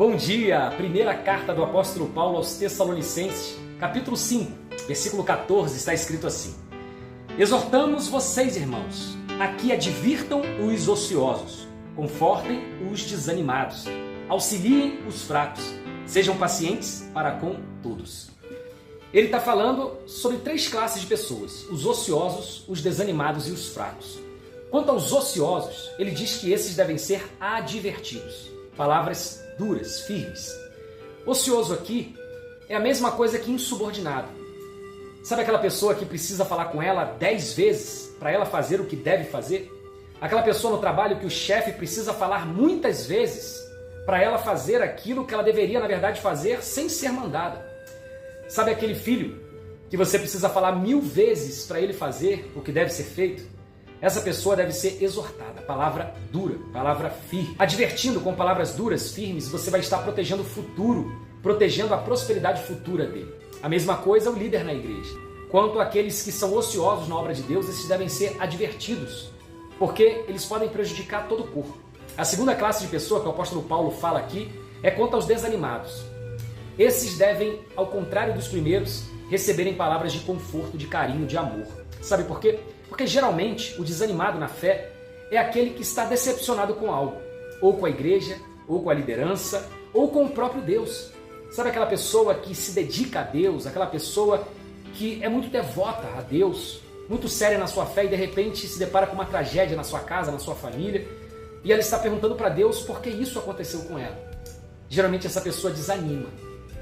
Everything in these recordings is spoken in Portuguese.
Bom dia! Primeira carta do apóstolo Paulo aos Tessalonicenses, capítulo 5, versículo 14, está escrito assim: Exortamos vocês, irmãos, a que advirtam os ociosos, confortem os desanimados, auxiliem os fracos, sejam pacientes para com todos. Ele está falando sobre três classes de pessoas: os ociosos, os desanimados e os fracos. Quanto aos ociosos, ele diz que esses devem ser advertidos. Palavras duras, firmes. Ocioso aqui é a mesma coisa que insubordinado. Sabe aquela pessoa que precisa falar com ela 10 vezes para ela fazer o que deve fazer? Aquela pessoa no trabalho que o chefe precisa falar muitas vezes para ela fazer aquilo que ela deveria, na verdade, fazer sem ser mandada. Sabe aquele filho que você precisa falar 1000 vezes para ele fazer o que deve ser feito? Essa pessoa deve ser exortada, palavra dura, palavra firme. Advertindo com palavras duras, firmes, você vai estar protegendo o futuro, protegendo a prosperidade futura dele. A mesma coisa o líder na igreja. Quanto àqueles que são ociosos na obra de Deus, esses devem ser advertidos, porque eles podem prejudicar todo o corpo. A segunda classe de pessoa que o apóstolo Paulo fala aqui é quanto aos desanimados. Esses devem, ao contrário dos primeiros, receberem palavras de conforto, de carinho, de amor. Sabe por quê? Porque geralmente o desanimado na fé é aquele que está decepcionado com algo, ou com a igreja, ou com a liderança, ou com o próprio Deus. Sabe aquela pessoa que se dedica a Deus, aquela pessoa que é muito devota a Deus, muito séria na sua fé e de repente se depara com uma tragédia na sua casa, na sua família, e ela está perguntando para Deus por que isso aconteceu com ela. Geralmente essa pessoa desanima,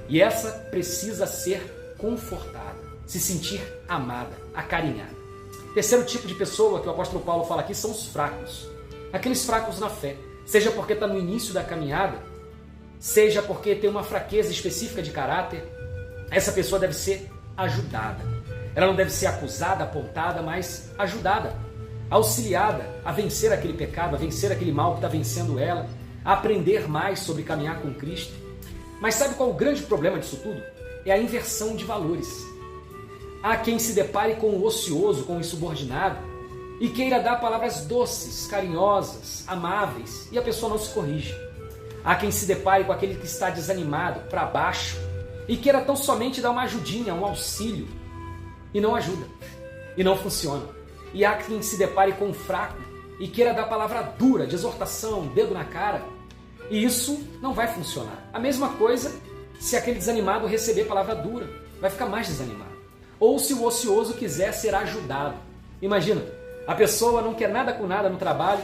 e essa precisa ser confortada, se sentir amada, acarinhada. Terceiro tipo de pessoa que o apóstolo Paulo fala aqui são os fracos. Aqueles fracos na fé, seja porque está no início da caminhada, seja porque tem uma fraqueza específica de caráter, essa pessoa deve ser ajudada. Ela não deve ser acusada, apontada, mas ajudada, auxiliada a vencer aquele pecado, a vencer aquele mal que está vencendo ela, a aprender mais sobre caminhar com Cristo. Mas sabe qual é o grande problema disso tudo? É a inversão de valores. Há quem se depare com o ocioso, com o insubordinado, e queira dar palavras doces, carinhosas, amáveis, e a pessoa não se corrige. Há quem se depare com aquele que está desanimado, para baixo, e queira tão somente dar uma ajudinha, um auxílio, e não ajuda, e não funciona. E há quem se depare com o fraco, e queira dar palavra dura, de exortação, dedo na cara, e isso não vai funcionar. A mesma coisa se aquele desanimado receber palavra dura, vai ficar mais desanimado. Ou se o ocioso quiser ser ajudado. Imagina, a pessoa não quer nada com nada no trabalho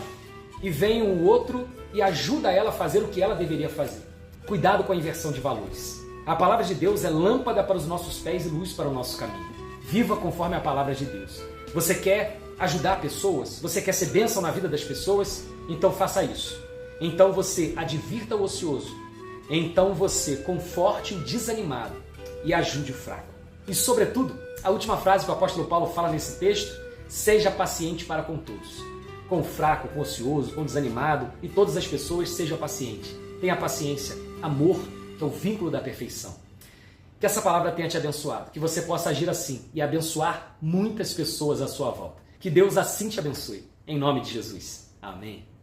e vem um outro e ajuda ela a fazer o que ela deveria fazer. Cuidado com a inversão de valores. A palavra de Deus é lâmpada para os nossos pés e luz para o nosso caminho. Viva conforme a palavra de Deus. Você quer ajudar pessoas? Você quer ser bênção na vida das pessoas? Então faça isso. Então você advirta o ocioso. Então você conforte o desanimado e ajude o fraco. E sobretudo, a última frase que o apóstolo Paulo fala nesse texto: seja paciente para com todos. Com o fraco, com o ocioso, com o desanimado e todas as pessoas, seja paciente. Tenha paciência, amor, que é o vínculo da perfeição. Que essa palavra tenha te abençoado, que você possa agir assim e abençoar muitas pessoas à sua volta. Que Deus assim te abençoe. Em nome de Jesus. Amém.